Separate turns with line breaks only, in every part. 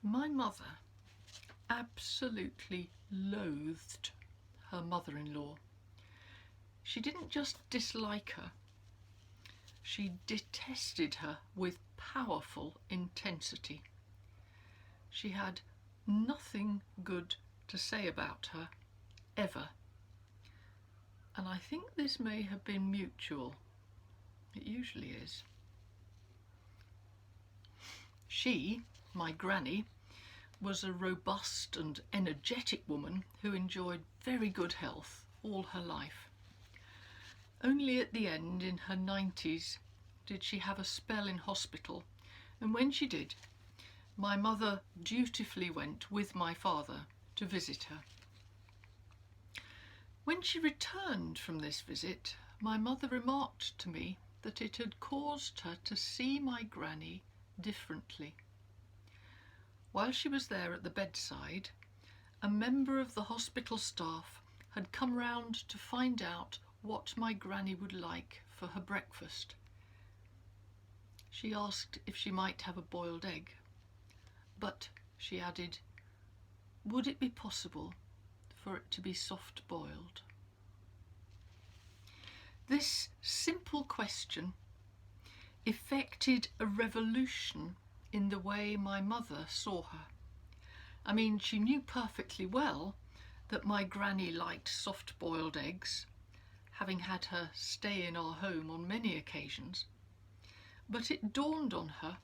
My mother absolutely loathed her mother-in-law. She didn't just dislike her, she detested her with powerful intensity. She had nothing good to say about her, ever. And I think this may have been mutual. It usually is. She, my granny, was a robust and energetic woman who enjoyed very good health all her life. Only at the end, in her 90s, did she have a spell in hospital, and when she did, my mother dutifully went with my father to visit her. When she returned from this visit, my mother remarked to me that it had caused her to see my granny differently. While she was there at the bedside, a member of the hospital staff had come round to find out what my granny would like for her breakfast. She asked if she might have a boiled egg, but, she added, would it be possible for it to be soft boiled? This simple question effected a revolution in the way my mother saw her. I mean, she knew perfectly well that my granny liked soft-boiled eggs, having had her stay in our home on many occasions. But it dawned on her,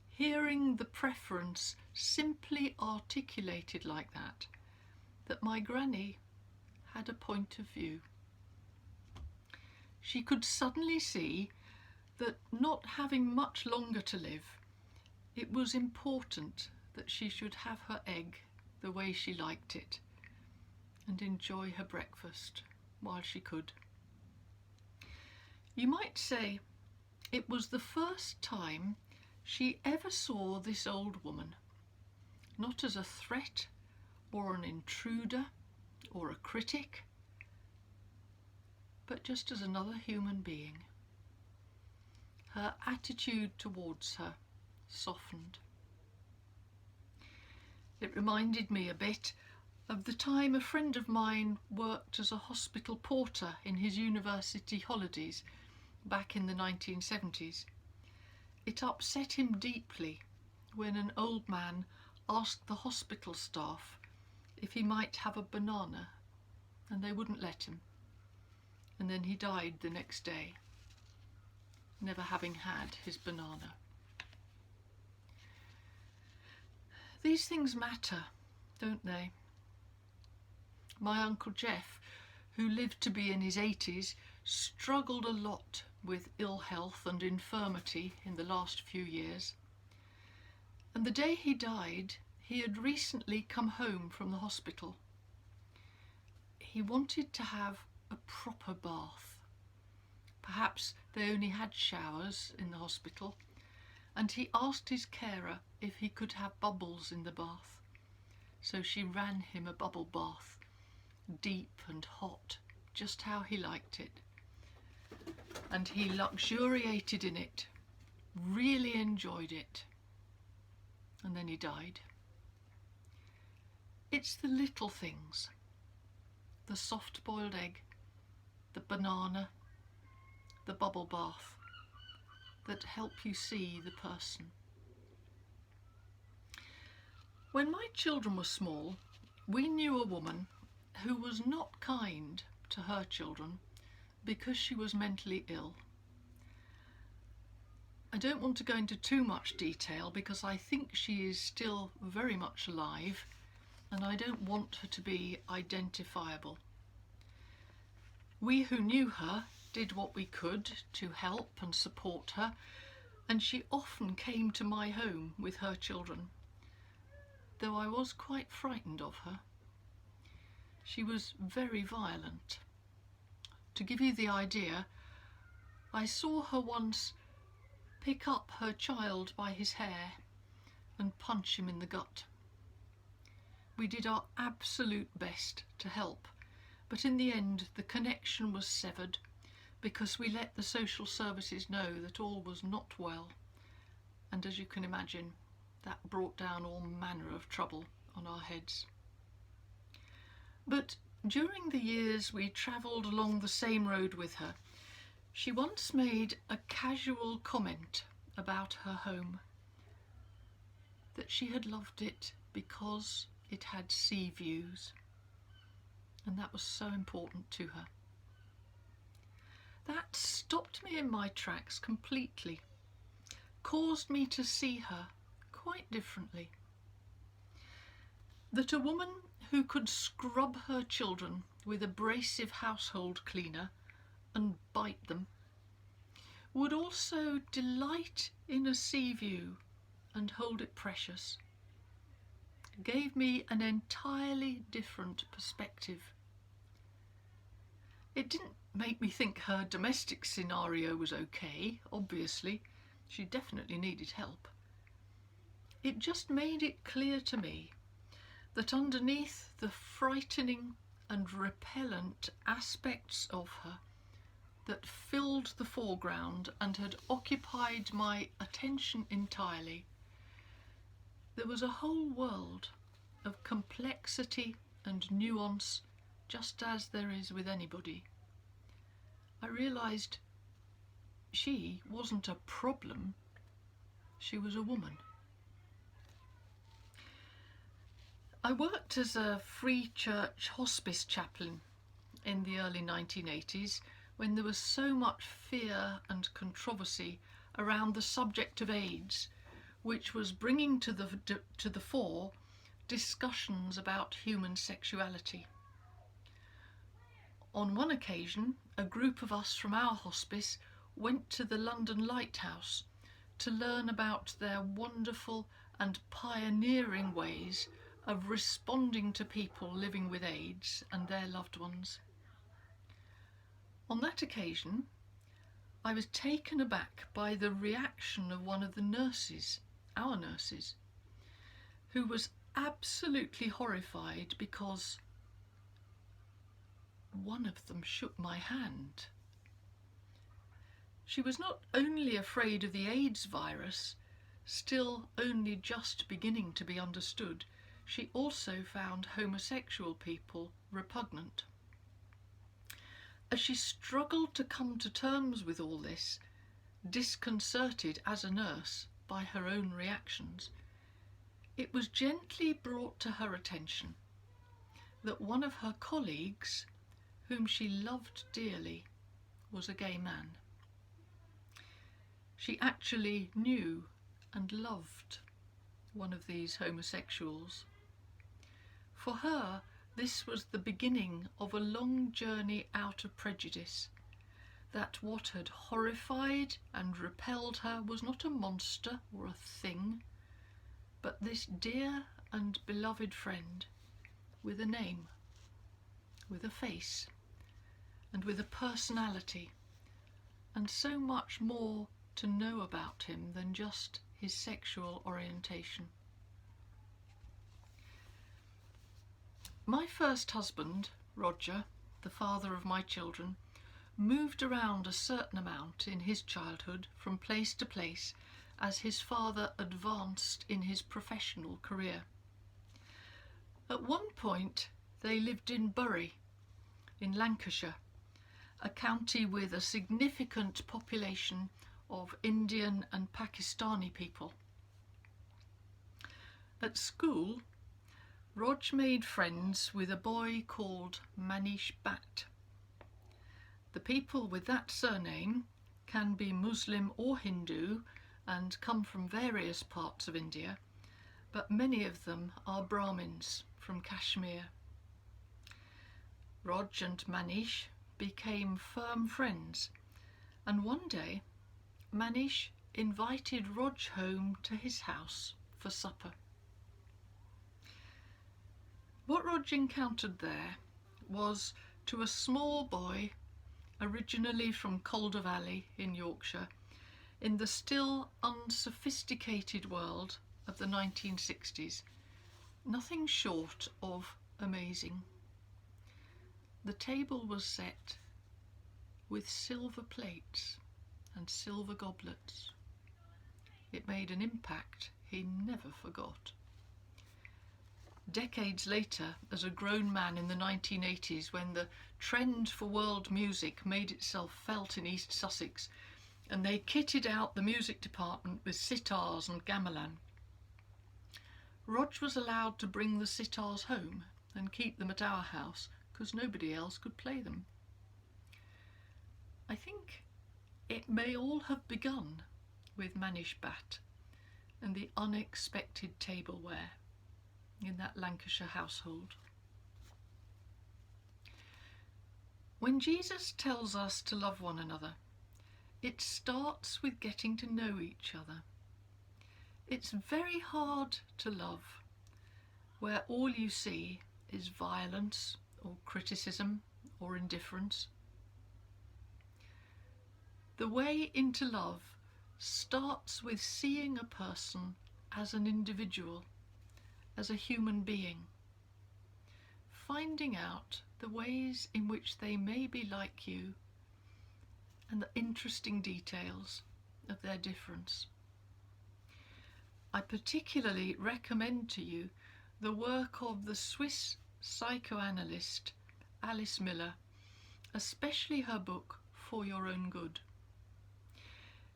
hearing the preference simply articulated like that my granny had a point of view. She could suddenly see that, not having much longer to live, it was important that she should have her egg the way she liked it and enjoy her breakfast while she could. You might say it was the first time she ever saw this old woman, not as a threat or an intruder or a critic, but just as another human being. Her attitude towards her softened. It reminded me a bit of the time a friend of mine worked as a hospital porter in his university holidays back in the 1970s. It upset him deeply when an old man asked the hospital staff if he might have a banana, and they wouldn't let him. And then he died the next day, never having had his banana. These things matter, don't they? My Uncle Jeff, who lived to be in his 80s, struggled a lot with ill health and infirmity in the last few years. And the day he died, he had recently come home from the hospital. He wanted to have a proper bath. Perhaps they only had showers in the hospital, and he asked his carer if he could have bubbles in the bath. So she ran him a bubble bath, deep and hot, just how he liked it. And he luxuriated in it, really enjoyed it. And then he died. It's the little things, the soft-boiled egg, the banana, the bubble bath, that help you see the person. When my children were small, we knew a woman who was not kind to her children because she was mentally ill. I don't want to go into too much detail because I think she is still very much alive and I don't want her to be identifiable. We who knew her did what we could to help and support her, and she often came to my home with her children, though I was quite frightened of her. She was very violent. To give you the idea, I saw her once pick up her child by his hair and punch him in the gut. We did our absolute best to help, but in the end the connection was severed because we let the social services know that all was not well, and as you can imagine, That brought down all manner of trouble on our heads. But during the years we travelled along the same road with her, she once made a casual comment about her home, that she had loved it because it had sea views, and that was so important to her. That stopped me in my tracks completely, caused me to see her quite differently. That a woman who could scrub her children with abrasive household cleaner and bite them would also delight in a sea view and hold it precious, gave me an entirely different perspective. It didn't make me think her domestic scenario was okay, obviously. She definitely needed help. It just made it clear to me that underneath the frightening and repellent aspects of her that filled the foreground and had occupied my attention entirely, there was a whole world of complexity and nuance, just as there is with anybody. I realised she wasn't a problem, she was a woman. I worked as a free church hospice chaplain in the early 1980s, when there was so much fear and controversy around the subject of AIDS, which was bringing to the fore discussions about human sexuality. On one occasion, a group of us from our hospice went to the London Lighthouse to learn about their wonderful and pioneering ways of responding to people living with AIDS and their loved ones. On that occasion, I was taken aback by the reaction of one of the nurses, our nurses, who was absolutely horrified because one of them shook my hand. She was not only afraid of the AIDS virus, still only just beginning to be understood, she also found homosexual people repugnant. As she struggled to come to terms with all this, disconcerted as a nurse by her own reactions, it was gently brought to her attention that one of her colleagues, whom she loved dearly, was a gay man. She actually knew and loved one of these homosexuals. For her, this was the beginning of a long journey out of prejudice, that what had horrified and repelled her was not a monster or a thing, but this dear and beloved friend with a name, with a face, and with a personality, and so much more to know about him than just his sexual orientation. My first husband, Roger, the father of my children, moved around a certain amount in his childhood from place to place as his father advanced in his professional career. At one point, they lived in Bury, in Lancashire, a county with a significant population of Indian and Pakistani people. At school, Rog made friends with a boy called Manish Bhatt. The people with that surname can be Muslim or Hindu and come from various parts of India, but many of them are Brahmins from Kashmir. Rog and Manish became firm friends, and one day Manish invited Rog home to his house for supper. What Rog encountered there was, to a small boy originally from Calder Valley in Yorkshire, in the still unsophisticated world of the 1960s, nothing short of amazing. The table was set with silver plates and silver goblets. It made an impact he never forgot. Decades later, as a grown man in the 1980s, when the trend for world music made itself felt in East Sussex, and they kitted out the music department with sitars and gamelan, Rog was allowed to bring the sitars home and keep them at our house because nobody else could play them. I think it may all have begun with Manish Bhatt and the unexpected tableware in that Lancashire household. When Jesus tells us to love one another, it starts with getting to know each other. It's very hard to love where all you see is violence or criticism or indifference. The way into love starts with seeing a person as an individual, as a human being, finding out the ways in which they may be like you and the interesting details of their difference. I particularly recommend to you the work of the Swiss psychoanalyst Alice Miller, especially her book For Your Own Good.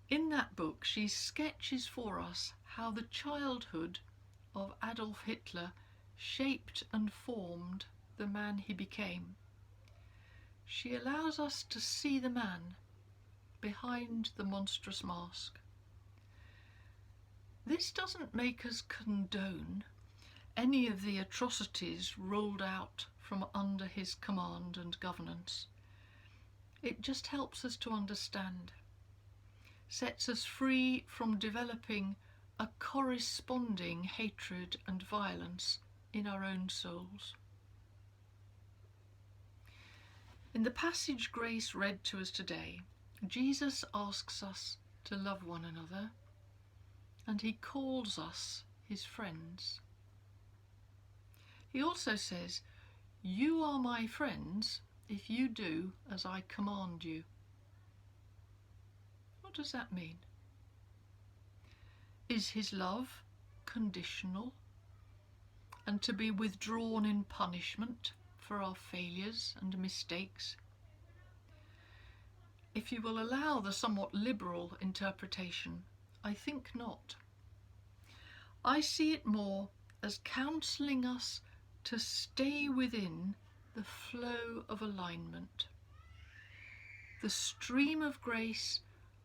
In that book, she sketches for us how the childhood of Adolf Hitler shaped and formed the man he became. She allows us to see the man behind the monstrous mask. This doesn't make us condone any of the atrocities rolled out from under his command and governance. It just helps us to understand, sets us free from developing a corresponding hatred and violence in our own souls. In the passage Grace read to us today, Jesus asks us to love one another, and he calls us his friends. He also says, "You are my friends if you do as I command you." What does that mean? Is his love conditional and to be withdrawn in punishment for our failures and mistakes? If you will allow the somewhat liberal interpretation, I think not. I see it more as counselling us to stay within the flow of alignment. The stream of grace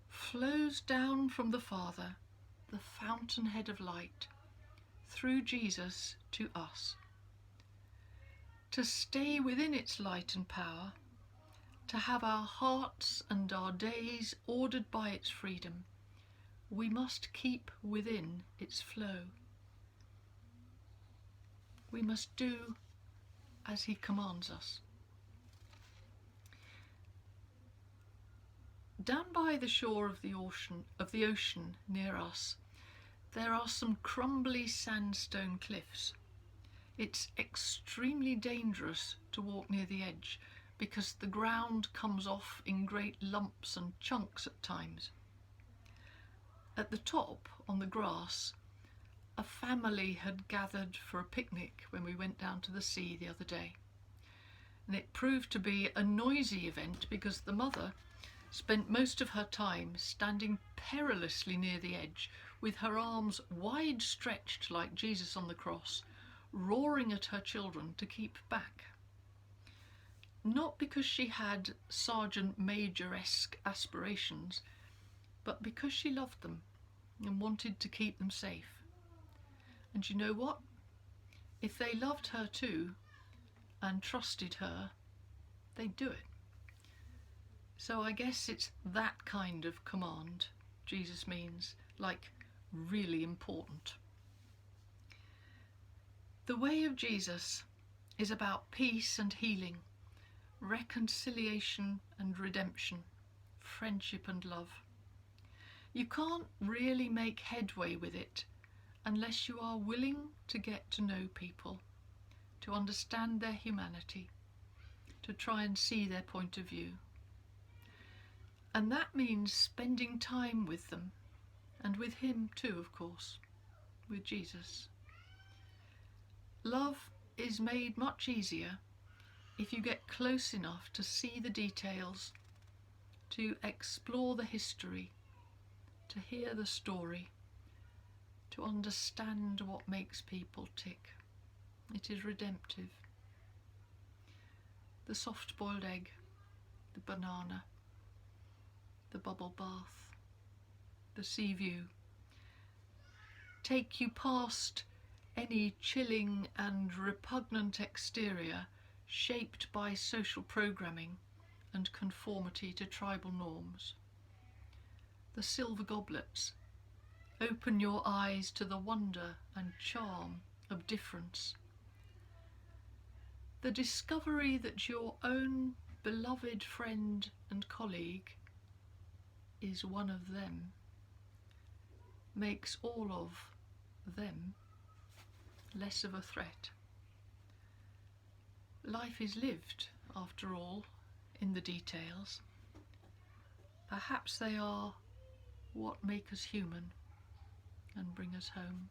flows down from the Father, the fountainhead of light, through Jesus to us. To stay within its light and power, to have our hearts and our days ordered by its freedom, we must keep within its flow. We must do as he commands us. Down by the shore of the ocean near us, there are some crumbly sandstone cliffs. It's extremely dangerous to walk near the edge because the ground comes off in great lumps and chunks at times. At the top, on the grass, a family had gathered for a picnic when we went down to the sea the other day. And it proved to be a noisy event because the mother spent most of her time standing perilously near the edge with her arms wide stretched like Jesus on the cross, roaring at her children to keep back. Not because she had Sergeant Major-esque aspirations, but because she loved them and wanted to keep them safe. And you know what? If they loved her too and trusted her, they'd do it. So I guess it's that kind of command Jesus means, like really important. The way of Jesus is about peace and healing, reconciliation and redemption, friendship and love. You can't really make headway with it unless you are willing to get to know people, to understand their humanity, to try and see their point of view. And that means spending time with them, and with him too, of course, with Jesus. Love is made much easier if you get close enough to see the details, to explore the history, to hear the story, to understand what makes people tick. It is redemptive. The soft-boiled egg, the banana, the bubble bath, the sea view take you past any chilling and repugnant exterior shaped by social programming and conformity to tribal norms. The silver goblets open your eyes to the wonder and charm of difference. The discovery that your own beloved friend and colleague is one of them makes all of them less of a threat. Life is lived, after all, in the details. Perhaps they are what make us human and bring us home.